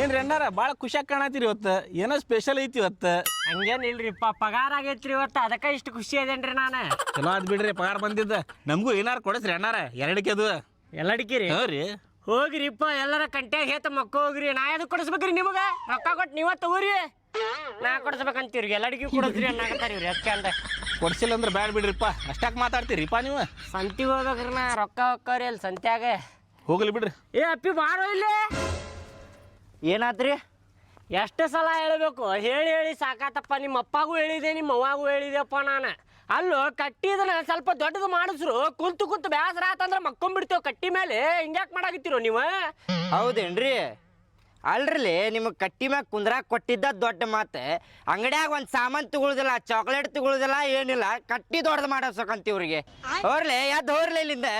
ಏನ್ರಿ ಅಣ್ಣಾರ ಭಾಳ ಖುಷಿಯಾಗಿ ಕಾಣತ್ತೀರಿ ಇವತ್ತು ಏನೋ ಸ್ಪೆಷಲ್ ಐತಿ ಇವತ್ತು. ಹಂಗೇನಿಲ್ರಿಪ್ಪ, ಪಗಾರ ಆಗೈತ್ರಿ ಇವತ್ತು, ಅದಕ್ಕೆ ಇಷ್ಟು ಖುಷಿ ಅದೇನ್ರಿ ನಾನು. ಚಲೋ ಆದ್ ಬಿಡ್ರಿ ಪಗಾರ ಬಂದಿದ್ದ. ನಮಗೂ ಏನಾರು ಕೊಡಸ್ರಿ ಅಣ್ಣಾರ, ಎರಡಕ್ಕೆ ಅದು ಎಲ್ಲಡಿಕೆ ರೀ. ಹ್ಞೂ ರೀ. ಹೋಗ್ರಿಪ್ಪ, ಎಲ್ಲರ ಕಂಟ್ಯಾಗ ಹೇತ ಮಕ್ಕ ಹೋಗ್ರಿ. ನಾ ಯಾವ್ದು ಕೊಡಿಸ್ಬೇಕ್ರಿ ನಿಮಗೆ? ರೊಕ್ಕ ಕೊಟ್ಟು ನೀವ ತಗೋರಿ, ನಾ ಕೊಡಿಸ್ಬೇಕಂತೀವ್ರಿ. ಎಲ್ಲಡಿಗೆ ಕೊಡಿಸ್ರಿ ಅನ್ನಾಗತ್ತಾರ ಇವ್ರಿ. ಎಷ್ಟು ಚಂದ ಕೊಡ್ಸಿಲ್ಲ ಅಂದ್ರೆ ಬ್ಯಾಡ ಬಿಡ್ರಿಪ್ಪ. ಅಷ್ಟಾಕ್ ಮಾತಾಡ್ತೀರಿಪ್ಪ ನೀವು? ಸಂತಿಗೆ ಹೋಗ್ಬೇಕ್ರಿ, ನಾ ರೊಕ್ಕ ಹೋಗ್ಕವ್ರಿ ಅಲ್ಲಿ ಸಂತ್ಯಾಗ. ಹೋಗ್ಲಿ ಬಿಡ್ರಿ. ಏ ಅಪ್ಪಿ ಬಾರೋ ಇಲ್ಲಿ. ಏನಾತ್ರಿ? ಎಷ್ಟು ಸಲ ಹೇಳ್ಬೇಕು? ಹೇಳಿ ಹೇಳಿ ಸಾಕಾತಪ್ಪ. ನಿಮ್ಮ ಅಪ್ಪಗೂ ಹೇಳಿದೆ, ನಿಮ್ಮ ಅವ್ವಾಗೂ ಹೇಳಿದೆಪ್ಪ ನಾನು. ಅಲ್ಲೋ ಕಟ್ಟಿದನ ಸ್ವಲ್ಪ ದೊಡ್ಡದು ಮಾಡಿಸ್ರು, ಕುಂತು ಬೇಸರ ಆತಂದ್ರೆ ಮಕ್ಕೊಂಬಿಡ್ತೇವೆ ಕಟ್ಟಿ ಮೇಲೆ. ಹಿಂಗ್ಯಾಕೆ ಮಾಡಾಕತ್ತೀರೋ ನೀವು? ಹೌದೇನ್ರಿ? ಅಲ್ರಿ, ನಿಮಗೆ ಕಟ್ಟಿ ಮ್ಯಾಗ ಕುಂದ್ರಾಗ ಕೊಟ್ಟಿದ್ದ ದೊಡ್ಡ ಮಾತು. ಅಂಗಡಿಯಾಗ ಒಂದು ಸಾಮಾನು ತಗೊಳುದಿಲ್ಲ, ಚಾಕ್ಲೇಟ್ ತಗೊಳುದಿಲ್ಲ, ಏನಿಲ್ಲ, ಕಟ್ಟಿ ದೊಡ್ಡದು ಮಾಡಿಸೋಕಂತೀವ್ರಿಗೆ. ಹೋರ್ಲಿ, ಯಾವ್ದು ಹೋರ್ಲಿ ಇಲ್ಲಿಂದ.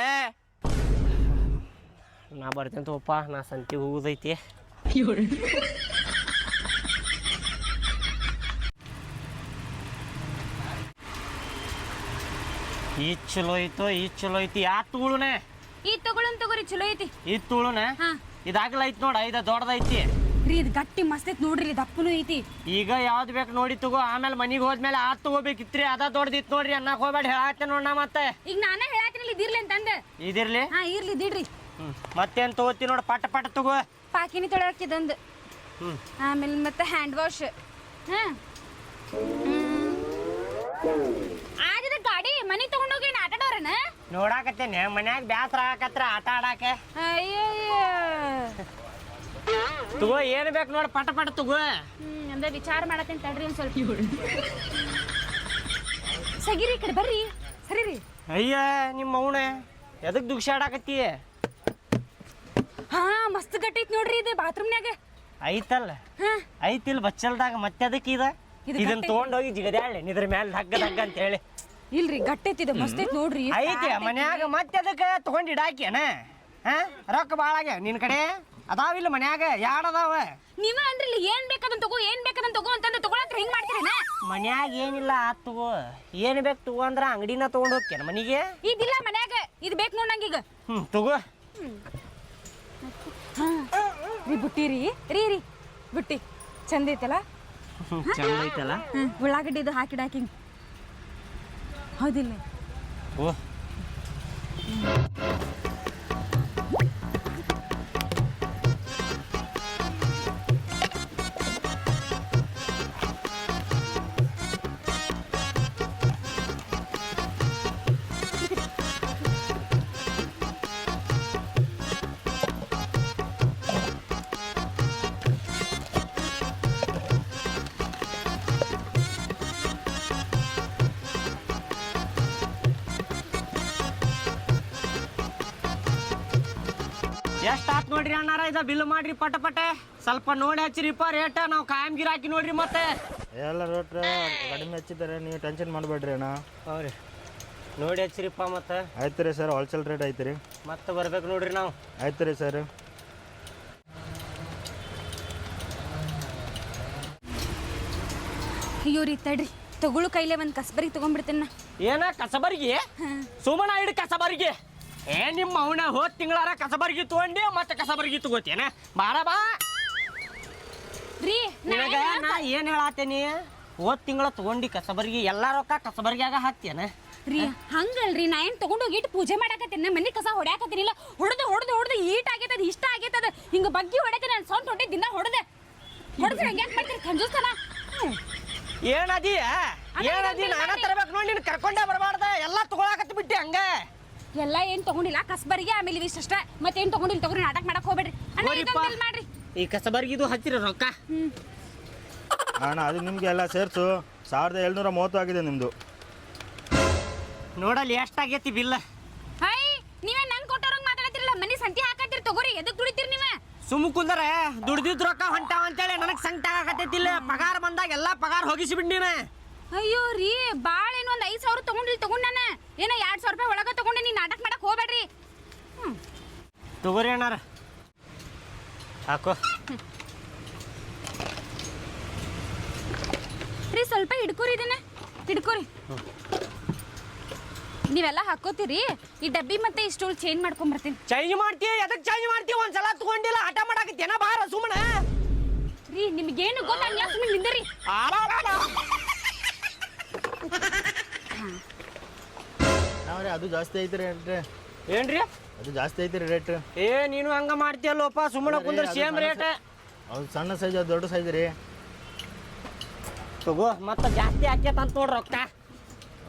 ನಾ ಬರ್ತೇನೆ ತೋಪ್ಪ, ನಾ ಸಂತಿ ಹೋಗುದೈತಿ. ಈ ಚಲೋ ಐತೋ, ಈ ಚಲೋ ಐತಿ. ಯಾ ತಗೊಳುನೆ? ಈ ತಗೋರಿ, ಚಲೋ ಐತಿ. ಈ ತುಳುನೆ ಇದಾಗಲ ಐತಿ ನೋಡ, ಇದ ದೊಡ್ಡದೈತಿ ರೀ. ಇದು ಗಟ್ಟಿ ಮಸ್ತ್ ಐತಿ ನೋಡ್ರಿ, ದಪ್ಪನು ಐತಿ. ಈಗ ಯಾವ್ದು ಬೇಕು ನೋಡಿ ತಗೋ. ಆಮೇಲೆ ಮನಿಗೆ ಹೋದ್ಮೇಲೆ ಆ ತಗೋಬೇಕಿತ್ರಿ, ಅದ ದೊಡ್ಡದಿತ್ತು ನೋಡ್ರಿ. ಅನ್ನಕ್ ಹೋಗ್ಬೇಡಿ, ಹೇಳತ್ತೆ ನೋಡ. ಮತ್ತೆ ಈಗ ನಾನೇ ಹೇಳತ್ತೀನಿ, ಇದಿರ್ಲಿ ಅಂತಂದ. ಇದಿರ್ಲಿ? ಹಾ ಇರ್ಲಿ, ಇದಿಡ್ರಿ. ಮತ್ತೇನ್ ತಗೋತಿ ನೋಡ, ಪಟ ಪಟ ತಗೋ. ಪಾಕಿನಿ ತೊಳಕಿದಂದು, ಆಮೇಲೆ ಮತ್ತೆ ಹ್ಯಾಂಡ್ ವಾಶ್. ಆದ್ರೆ ಗಾಡಿ ಮನಿ ತಗೊಂಡೋಗಿ ಆಟ ಆಡೋರನ ನೋಡಾಕತ್ತೇನೆ. ಮನ್ಯಾಗ ಬ್ಯಾಸರ ಆಕತ್ರ ಆಟ ಆಡಾಕೆ. ಅಯ್ಯಯ್ಯ, ತಗೋ ಏನ್ ಬೇಕು ನೋಡ, ಪಟ ಪಟ ತಗೋ. ಅಂದ್ರೆ ವಿಚಾರ ಮಾಡತ್ತೇನೆ ತಡ್ರಿ ಒಂದ್ ಸ್ವಲ್ಪ. ಸಗಿರಿ, ಈ ಕಡೆ ಬರ್ರಿ. ಸರಿ ರೀ. ಅಯ್ಯ ನಿಮ್ಮ ಅವನೆ ಎದಕ್ ದುಗ್ಸ ಆಡಾಕತ್ತಿ? ಹಾ ಮಸ್ತ್ ಗಟ್ಟಿ ಐತಿ ನೋಡ್ರಿ, ಇದು ಬಾತ್ರೂಮ್ನ್ಯಾಗ ಐತಲ್ಲ. ಐತಿಲ್ ಬಚ್ಚಲ್ದಾಗ, ಮತ್ತೆ ಅದಕ್ಕೆ ಇದನ್ನ ತಗೊಂಡೋಗಿ ಜಿಗದ್ಯಾಳೆ ನಿದ್ರ ಮ್ಯಾಲ ಹಗ್ಗ ಹಗ್ಗ ಅಂತ ಹೇಳಿ. ಇಲ್ರಿ ಗಟ್ಟೈತಿ, ಇದು ಮಸ್ತ್ ಐತಿ ನೋಡ್ರಿ. ಐತಿ ಮನ್ಯಾಗ, ಮತ್ತೆ ಅದಕ್ಕೆ ತಗೊಂಡ್ ಇಡಾಕ್ಯನ? ರೊಕ್ಕ ಭಾಳ ಆಗ್ಯಾವ ನಿನ್ ಕಡೆ? ಅದಾವಿಲ್ಲ ಮನ್ಯಾಗ? ಯಾಡ್ ಅದಾವ? ನೀವ ಅಂದ್ರಿ ಏನ್ ಬೇಕದನ್ ತಗೋ, ಏನ್ ಬೇಕದನ್ ತಗೋ ಅಂತಂದ್ರೆ ತಗೊಳತ್ರ ಹಿಂಗ್ ಮಾಡ್ತೀರೇನ? ಮನ್ಯಾಗ ಏನಿಲ್ಲ, ಆತ್ ತಗೋ. ಏನ್ ಬೇಕು ತಗೋ ಅಂದ್ರ ಅಂಗಡಿನ ತಗೊಂಡ್ ಹೋಗ್ತೇನ ಮನಿಗೆ? ಇದಿಲ್ಲ ಮನ್ಯಾಗ, ಇದು ಬೇಕು ನೋಡ್ ನಂಗೀಗ. ತಗೋ. ರೀ ಬುಟ್ಟಿ ರೀ ರೀ ರೀ ಬುಟ್ಟಿ ಚಂದ ಐತಲ್ಲ? ಚಂದ ಐತಲ್ಲ? ಉಳ್ಳಾಗಡ್ಡಿ ಇದು ಹಾಕಿಡಾಕಿ ಹೌದಿಲ್ಲ? ಓ ಎಷ್ಟು ಆತ್ ನೋಡ್ರಿ ಅಣ್ಣಾರ, ಇದ ಬಿಲ್ ಮಾಡ್ರಿ ಪಟ ಪಟೆ. ಸ್ವಲ್ಪ ನೋಡಿ ಹಚ್ಚಿರಿಪ್ಪ ರೇಟ್, ನಾವು ಕಾಯಂ ಗಿರ ಹಾಕಿ ನೋಡ್ರಿ. ಮತ್ತೆ ಎಲ್ಲ ರೇಟ್ ಕಡಿಮೆ ಹಚ್ಚಿದ್ದಾರೆ, ನೀವು ಟೆನ್ಷನ್ ಮಾಡಬೇಡ್ರಿ ಅಣ್ಣ. ಹೌರಿ, ನೋಡಿ ಹಚ್ಚಿರಿಪ್ಪ. ಮತ್ತೆ ಆಯ್ತು ರೀ ಸರ್, ಹೋಲ್ಸೇಲ್ ರೇಟ್ ಐತೆ ರೀ. ಮತ್ತೆ ಬರ್ಬೇಕು ನೋಡ್ರಿ ನಾವು. ಆಯ್ತು ರೀ ಸರ್. ಅಯ್ಯೋ ರೀ ತಡ್ರಿ, ತಗೊಳು ಕೈಲೇ ಒಂದು ಕಸ್ಬರಿಗೆ ತಗೊಂಡ್ಬಿಡ್ತೇನೆ. ಏನ ಕಸಬರ್ಗಿ? ಸುಮನ ಹಿಡ್ ಕಸಬರ್ಗಿ? ನಿಮ್ಮ ಅವನ ಹೋದ್ ತಿಂಗಳಾರ ಕಸಬರ್ಗಿ ತಗೊಂಡಿ, ಮತ್ತೆ ಕಸಬರ್ಗಿ ತಗೋತೇನ? ಬಾರ ಬಾ ರೀ. ನಿನಗ ನಾ ಏನ್ ಹೇಳತ್ತೇನಿ, ಹೋದ್ ತಿಂಗಳ ತಗೊಂಡಿ ಕಸಬರ್ಗಿ, ಎಲ್ಲಾ ರೊಕ್ಕ ಕಸಬರ್ಗಿಯಾಗ ಹಾಕ್ತೇನ? ರೀ ಹಂಗಲ್ರಿ, ನಾ ಏನ್ ತಗೊಂಡೋಗಿ ಇಟ್ಟು ಪೂಜೆ ಮಾಡಾಕತ್ತೇನೆ, ಮನೆ ಕಸ ಹೊಡ್ಯಾಕತ್ತೀನಿಲ್ಲ. ಹೊಡೆದು ಹೊಡೆದು ಹೊಡೆದು ಈಟ್ ಆಗೈತದ, ಇಷ್ಟ ಆಗೈತದ. ಹಿಂಗ ಬಗ್ಗಿ ಹೊಡ್ಯಾಕ ನಾನು ಸೌಂಡ್ ಹೊಟ್ಟೆ ದಿನ ಹೊಡೆದೆ ಹೊಡೆದ್ರೆ ಹಂಗ್ಯಾಕ್ ಮಾಡ್ತೀರಿ ಕಂಜೂಸ್ತನ? ಏನದಿ ಏನದಿ? ನಾನ ತರಬೇಕು ನೋಡಿ, ನೀನು ಕರ್ಕೊಂಡೇ ಬರಬಾರ್ದ. ಎಲ್ಲಾ ತಗೊಳಕತ್ ಬಿಟ್ಟಿ ಹಂಗ. ಎಲ್ಲ ಏನ್ ತಗೊಂಡಿಲ್ಲ, ಕಸ್ಬರಿಗೆ ಆಮೇಲೆ ಇಷ್ಟ ಮತ್ತೇನ್ ತಗೊಂಡಿಲ್ಲ. ತಗೋರಿ, ನಾಟಕ ಮಾಡಕ್ ಹೋಗ್ಬೇಡ್ರಿ. ಮಾಡ್ರಿ ಈ ಕಸಬರ್ಗಿದು ಹಚ್ಚಿರ ರೊಕ್ಕ. ಅಣ್ಣ ಅದು ನಿಮಗೆ ಎಲ್ಲ ಸೇರಿಸು 1730 ಆಗಿದೆ ನಿಮ್ಮದು. ನೋಡಲ್ಲಿ ಎಷ್ಟಾಗೈತಿ ಬಿಲ್? ಹೈ, ನೀವೇ ನಂಗೆ ಕೊಟ್ಟವ್ರಂಗೆ ಮಾತಾಡತ್ತಿರಲ್ಲ. ಮನೆ ಸಂತಿ ಹಾಕತ್ತೀರಿ, ತಗೋರಿ. ಎದಕ್ ದುಡಿತೀರಿ ನೀವೇ? ಸುಮ್ಮ ಕುಂದರೆ ದುಡ್ದಿದ್ ರೊಕ್ಕ ಹೊಂಟಾವ ಅಂತೇಳಿ ನನಗೆ ಸಂಕಟ ಆಗಕತ್ತೈತಿಲ್ಲ. ಪಗಾರ ಬಂದಾಗ ಎಲ್ಲಾ ಪಗಾರ ಹೋಗಿಸಿಬಿಡ್ ನೀನು. ಅಯ್ಯೋ ರೀ, ಬಾಳ ಏನು ಒಂದು 5,000 ತಗೊಂಡಿಲ್ಲ. ತಗೊಂಡ್ ನಾನು ಏನೋ 2,000 ರೂಪಾಯಿ ಒಳಗೆ ತಗೊಂಡೆ. ನೀನು ನಾಟಕ ಮಾಡಕ್ ಹೋಗ್ಬೇಡ್ರಿ. ತಗೋರಿ ಅಣ್ಣಾರ, ಹಾಕೋ ರೀ. ಸ್ವಲ್ಪ ಹಿಡ್ಕೋರಿ, ಇದನ್ನ ಹಿಡ್ಕೋರಿ. ನೀವೆಲ್ಲ ಹಾಕೋತೀರಿ ಈ ಡಬ್ಬಿ ಮತ್ತೆ ಈ ಸ್ಟೂಲ್ ಚೇಂಜ್ ಮಾಡ್ಕೊಂಬರ್ತೀನಿ. ಚೇಂಜ್ ಮಾಡ್ತೀವಿ ಎದಕ್ಕೆ ಚೇಂಜ್ ಮಾಡ್ತೀವಿ? ಒಂದ್ಸಲ ತಗೊಂಡಿಲ್ಲ ಹಠ ಮಾಡಾಕತ್ತೇನ ಬಾರ ಸುಮ್ಮನೆ. ರೀ ನಿಮ್ಗೇನು ಗೊತ್ತಾಗ್ಲಿಲ್ಲ ಸುಮ್ಮನೆ ನಿಂದರಿ. ನಾವ್ರಿ ಅದು ಜಾಸ್ತಿ ಐತ್ರಿ ರೇಟ್. ಏನ್ರಿ ಅದು ಜಾಸ್ತಿ ಐತ್ರಿ ರೇಟ್. ಏ ನೀನು ಹಂಗ ಮಾಡ್ತೀಯಲ್ಲೋಪ ಸುಮ್ಮನೆ ಕುಂದ್ರ ಸೇಮ್ ರೇಟ್. ಅದು ಸಣ್ಣ ಸೈಜ್ ಅದು ದೊಡ್ಡ ಸೈಜ್ ರೀ. ತಗೋ ಮತ್ತೆ ಜಾಸ್ತಿ ಹಾಕ್ಯತ ಅಂತ ನೋಡ್ರಿ ರೊಕ್ಕ.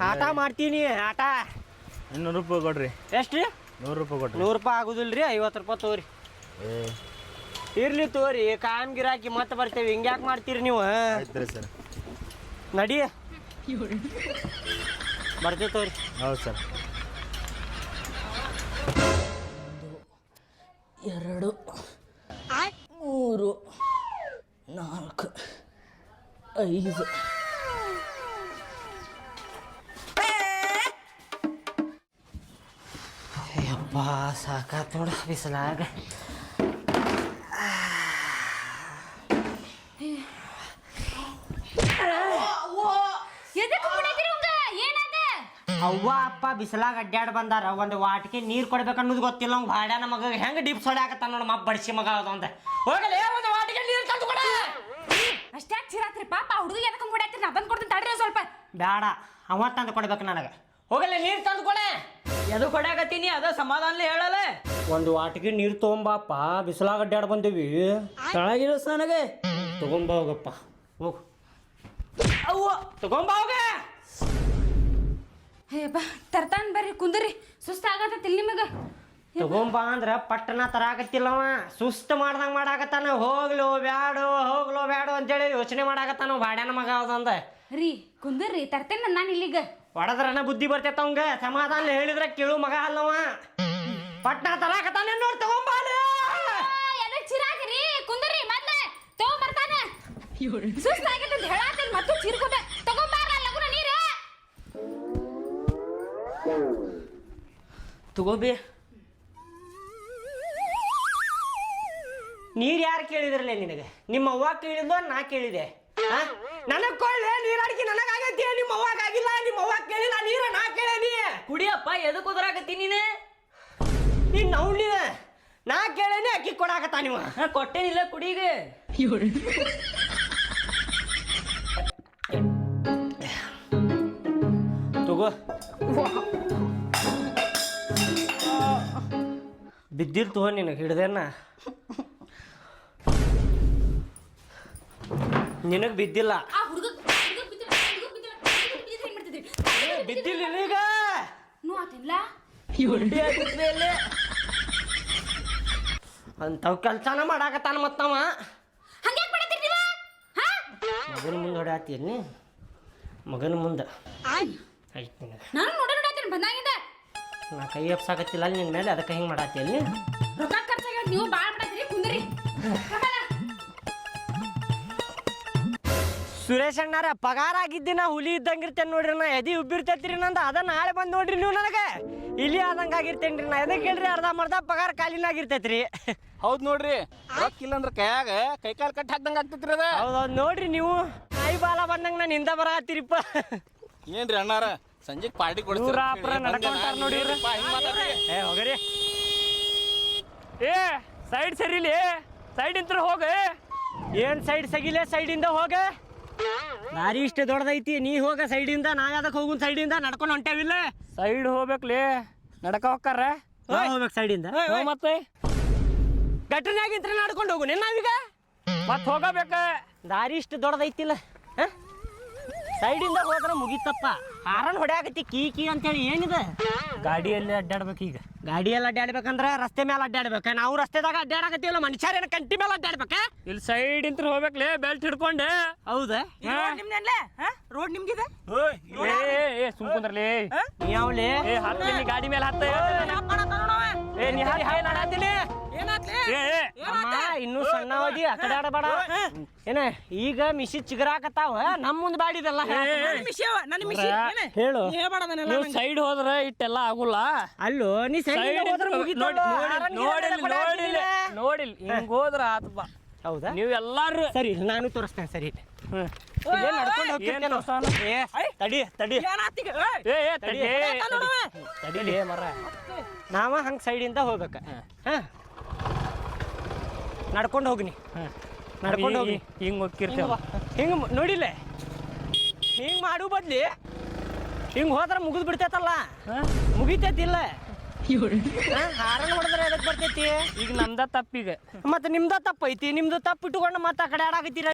ಆಟ ಮಾಡ್ತೀನಿ ಆಟ. 200 ರೂಪಾಯಿ ಕೊಡ್ರಿ. ಎಷ್ಟು ರೀ? 100 ರೂಪಾಯಿ ಕೊಡ್ರಿ. 100 ರೂಪಾಯಿ ಆಗುದಿಲ್ಲ ರೀ, 50 ರೂಪಾಯಿ ತಗೋರಿ. ಇರ್ಲಿ ತಗೋರಿ, ಕಾಯಂ ಗಿರಾಕಿ ಮತ್ತೆ ಬರ್ತೇವೆ. ಹಿಂಗ್ಯಾಕೆ ಮಾಡ್ತೀರಿ ನೀವು? ಆಯ್ತು ರೀ ಸರ್. ನಡಿ ಬರ್ತೀವಿ ತಗೋರಿ. ಹೌದು ಸರ್. 1 2 3 4 5 ಯಪ್ಪ ಸಾಕಾತ್ ನೋಡ ಬಿಸಿಲಾಗ. ಅವ್ವ ಅಪ್ಪ ಬಿಸಿಲಾಗ ಅಡ್ಡಾಡ್ ಬಂದಾರ. ಒಂದು ವಾಟಿಗೆ ನೀರು ಕೊಡ್ಬೇಕು ಅನ್ನೋದು ಗೊತ್ತಿಲ್ಲ ಅವ್ನು. ಭಾಡ್ಯ ನಮಗ ಹೆಂಗೆ ಡಿಪ್ ಸೊಡ್ಯಾಕತ್ತ ನೋಡ ಮಬ್ಬ ಬಡಿಸಿ ಮಗ ಅದಂತ. ಹೋಗಲೇ ಒಂದು ವಾಟಿಗೆ ನೀರು ತಂದು ಕೊಡ. ಅಷ್ಟೇ ಚಿರಾತ್ರಿ ಪಾಪ ಹುಡುಗ ಎದಕ್ಕೆ ಕೊಡಾತ್ರಿ? ನಾ ಬಂದು ಕೊಡ್ತೀನಿ ತಡ್ರಿ ಸ್ವಲ್ಪ. ಬೇಡ, ಅವ ತಂದು ಕೊಡ್ಬೇಕು ನನಗೆ. ಹೋಗಲೇ ನೀರು ತಂದು ಕೊಡೆ. ಎದು ಕೊಡಾಕತ್ತೀನಿ ಅದ ಸಮಾಧಾನ ಹೇಳಲ್ಲ. ಒಂದು ವಾಟಿಗೆ ನೀರು ತೊಗೊಂಬಾಪ, ಬಿಸಿಲಾಗ ಅಡ್ಡಾಡ್ ಬಂದೇವಿ. ತಳಗಿಳಿಸ್ ನನಗೆ. ತಗೊಂಬ ಹೋಗಪ್ಪ, ಹೋಗು. ಅವ್ವ ತಗೊಂಬ ಹೋಗ. ಹೇ ಬಾ ತರ್ತಾನ ಬರ್ರಿ ಕುಂದ್ರಿ. ಸುಸ್ತಾಗತ್ತಿಲ್ಲ ನಿಮಗೆ? ತಗೊಂಬ ಅಂದ್ರ ಪಟ್ಟಣ ತರಾಕತ್ತಿಲ್ಲವ. ಸುಸ್ತು ಮಾಡ್ದಂಗ ಮಾಡಾಕತ್ತಾನ. ಹೋಗ್ಲೋ ಬ್ಯಾಡೋ ಅಂತೇಳಿ ಯೋಚನೆ ಮಾಡಾಕತ್ತಾನ ಭಾಡ್ಯಾನ ಮಗ ಅದಂದ. ರೀ ಕುಂದ್ರಿ ತರ್ತೇನೆ ನಾನು ಇಲ್ಲಿಗ. ಹೊಡದ್ರನ ಬುದ್ಧಿ ಬರ್ತೈತ ಅವಂಗ. ಸಮಾಧಾನ ಹೇಳಿದ್ರ ಕೇಳು ಮಗ ಅಲ್ಲವ. ಪಟ್ಟಣ ತರಾಕತ್ತಾನ ನೋಡಿ ತಗೊಂಬ. ಎದಕ್ಕೆ ಚಿರಾಗ್ರಿ? ಕುಂದ್ರಿ ಮೊದ್ಲ ತಗೊಂಬರ್ತಾನ. ಸುಸ್ತಾಗತ್ತ ಹೇಳಾತಿಲ್ ಮತ್ತು ಚಿರ್ಕೋಬ ತಗೊಂಬಾರ ಲಗುನ ನೀರು. ತಗೋಬಿ. ನೀರು ಯಾರು ಕೇಳಿದ್ರಲ್ಲ ನಿನಗೆ? ನಿಮ್ಮ ಅವ್ವ ಕೇಳಿದ್ವ ನಾ ಕೇಳಿದೆ? ನನಗೆ ಕೊಳ್ಳೆ ನೀರು ಅಡಿಕೆ ನನಗಾಗೈತಿ, ನಿಮ್ಮ ಅವ್ವಾಗ ಆಗಿಲ್ಲ. ನಿಮ್ಮ ಅವ್ವ ಕೇಳಿಲ್ಲ ನೀರು, ನಾ ಕೇಳೇನಿ. ಕುಡಿಯಪ್ಪ ಎದಕ್ಕೆ ಉದ್ರಾಕತ್ತೀನಿ ನೀನೆ? ನೀನು ಅವ್ನಿನ ನಾ ಕೇಳೇನಿ, ಅಕ್ಕಿ ಕೊಡಾಕತ್ತ ನೀವು. ಕೊಟ್ಟೇನಿಲ್ಲ ಕುಡಿಗೆ. ತಗೋ. ಬಿದ್ದಿಲ್ ತಗೋ ನಿನಗೆ ಹಿಡ್ದೇನ. ನಿನಗೆ ಬಿದ್ದಿಲ್ಲ. ಆ ಹುಡುಗ ಬಿದ್ದಿಲ್ಲ ನಿನಗ. ನೋ ಆತಿಲ್ಲ ಅಂಥವು ಕೆಲಸನ ಮಾಡಾಕತ್ತಾನ ಮತ್ತವ. ಹಂಗೆ ಮಾಡತ್ತೀರಿ ನೀವು? ಹಾ ಮಗನ ಮುಂದೆ ಹೊಡ್ಯಾತೀನಿ. ಮಗನ ಮುಂದೆ ಆಯ್ತು ನಿನಗೆ. ನಾನು ನೋಡಾತೀನಿ ಬಂದಾಗಿಂದ. ನಾ ಕೈ ಎಪ್ಸಾಕತ್ತಿಲ್ಲ ನಿನ್ನ ಮೇಲೆ, ಅದಕ್ಕೆ ಹಿಂಗೆ ಮಾಡಾತೀನಿ. ರೊಕ್ಕ ಖರ್ಚಾಗ ನೀವು ಭಾಳ ಮಾಡತ್ತೀರಿ. ಕುಂದ್ರಿ. ಸುರೇಶ್ ಅಣ್ಣಾರ ಪಗಾರ ಆಗಿದ್ದಿನ ಹುಲಿ ಇದ್ದಂಗಿರ್ತೇನೆ ನೋಡ್ರಿ. ನಾ ಎದಿ ಉಬ್ಬಿರ್ತೈತ್ರಿ ನಂದ. ಅದ ನಾಳೆ ಬಂದು ನೋಡ್ರಿ ನೀವು ನನಗೆ. ಇಲ್ಲಿ ಆದಂಗೆ ಆಗಿರ್ತೇನ್ರಿ ನಾ. ಎದಕ್ಕೆ ಹೇಳ್ರಿ, ಅರ್ಧ ಪಗಾರ ಕಾಲಿನಾಗಿರ್ತೈತ್ರಿ. ಹೌದ್ ನೋಡ್ರಿ, ರೊಕ್ಕ ಇಲ್ಲ ಅಂದ್ರ ಕೈಯಾಗ ಕೈ ಕಾಲು ಕಟ್ಟಿ ಹಾಕ್ದಂಗ ಆಗ್ತೈತ್ರಿ ಅದ. ಹೌದೌದು ನೋಡ್ರಿ, ನೀವು ನಾಯಿ ಬಾಲ ಬಂದಂಗ ನಾನು ಹಿಂದ ಬರತ್ತೀರಿಪ್ಪ. ಏನ್ರಿ ಅಣ್ಣಾರ ಸಂಜೆಗ್ ಪಾರ್ಟಿ ಕೊಡ್ತೀರ? ನೋಡಿ. ಏ ಹೋಗ್ರಿ. ಏ ಸೈಡ್ ಸರಿಲಿ, ಸೈಡ್ ಇಂತ್ರ ಹೋಗ. ಏನ್ ಸೈಡ್ ಸಗಿಲೆ? ಸೈಡಿಂದ ಹೋಗ. ದಾರಿ ಇಷ್ಟು ದೊಡ್ಡದೈತಿ, ನೀ ಹೋಗ ಸೈಡಿಂದ. ನಾ ಯಾವ್ದಕ್ಕೆ ಹೋಗುನ್ ಸೈಡಿಂದ? ನಡ್ಕೊಂಡು ಹೊಂಟೇವಿಲ್ಲ. ಸೈಡ್ ಹೋಗ್ಬೇಕ್ಲಿ, ನಡಕ ಹೋಗ್ತಾರ. ಹೋಗ್ಬೇಕು ಸೈಡಿಂದ. ಮತ್ತೆ ಗಟ್ಟನಾಗಿಂತ್ರ ನಡ್ಕೊಂಡು ಹೋಗು ನಾವೀಗ. ಮತ್ ಹೋಗಬೇಕ. ದಾರಿ ಇಷ್ಟು ದೊಡ್ಡದೈತಿಲ್ಲ, ಸೈಡಿಂದ ಹೋದ್ರೆ ಮುಗಿತಪ್ಪ. ಹಾರನ್ ಹೊಡ್ಯಾಕತ್ತಿ ಕೀ ಅಂತೇಳಿ ಏನಿದೆ? ಗಾಡಿಯಲ್ಲಿ ಅಡ್ಡಾಡ್ಬೇಕು ಈಗ. ಗಾಡಿಯಲ್ಲಿ ಅಡ್ಡಾಡ್ಬೇಕಂದ್ರೆ ರಸ್ತೆ ಮೇಲೆ ಅಡ್ಡಾಡ್ಬೇಕ. ನಾವು ರಸ್ತೆದಾಗ ಅಡ್ಡಾಡಕತ್ತೀವಲ್ಲ, ಮನುಷ್ಯರೇನ ಕಂಟಿ ಮೇಲೆ ಅಡ್ಡಾಡ್ಬೇಕ? ಇಲ್ಲಿ ಸೈಡ್ ಇಂತ್ರ ಹೋಗ್ಬೇಕ್ಲಿ, ಬೆಲ್ಟ್ ಹಿಡ್ಕೊಂಡೆ. ಹೌದಾ? ರೋಡ್ ನಿಮ್ಗಿದೆ. ಸುಮ್ಕುಂದ್ರಲಿ. ಯಾವ್ಲಿ ಏ ಹತ್ತಿ ಗಾಡಿ ಮೇಲೆ ಹತ್ತ. ಏ ನೀ ಹಾಕಿ ಇನ್ನೂ ಸಣ್ಣವದಿ ಆ ಕಡೆ ಆಡಬೇಡ. ಏನ ಈಗ ಮಿಸಿ ಚಿಗರಾಕತ್ತಾವ, ನಮ್ಮ ಮುಂದೆ ಬಾಡಿದಲ್ಲ. ಹೇಳು. ನೀವು ಸೈಡ್ ಹೋದ್ರೆ ಇಟ್ಟೆಲ್ಲ ಆಗುಲ್ಲ. ಅಲ್ಲೋ ನೀ ಸೈಡ್ ನೋಡಿಲ್ ಹಿಂಗ್ ಹೋದ್ರ ಆತಪ್ಪ. ಹೌದಾ? ನೀವು ಎಲ್ಲಾರು ಸರಿ, ನಾನು ತೋರಿಸ್ತೇನೆ. ಸರಿ, ನಡ್ಕೊಂಡು ಹೋಗ್ತೇನೆ. ತಡಿ ತಡಿ. ನಡಿಲಿ ಮರ ನಾವ ಹಂಗೆ ಸೈಡಿಂದ ಹೋಗ್ಬೇಕ ಹಾಂ ನಡ್ಕೊಂಡು ಹೋಗ್ನಿ ನಡ್ಕೊಂಡು ಹೋಗಿ ಹಿಂಗ್ ಹೋಗಿರ್ತೇವ ಹಿಂಗೆ ನೋಡಿಲ್ಲ ಹಿಂಗೆ ಮಾಡು ಬದ್ಲಿ ಹಿಂಗೆ ಹೋದ್ರೆ ಮುಗಿದು ಬಿಡ್ತೈತಲ್ಲ ಮುಗಿತೈತಿಲ್ಲ ಹಾರನ್ ಹೊಡೆದ್ರೆ ಎದಕ್ಕೆ ಬರ್ತೈತಿ ಈಗ ನಮ್ದ ತಪ್ಪೀಗ ಮತ್ತೆ ನಿಮ್ದ ತಪ್ಪೈತಿ ನಿಮ್ದು ತಪ್ಪು ಇಟ್ಕೊಂಡು ಮತ್ತೆ ಆ ಕಡೆ ಆಡಾಕತ್ತೀರ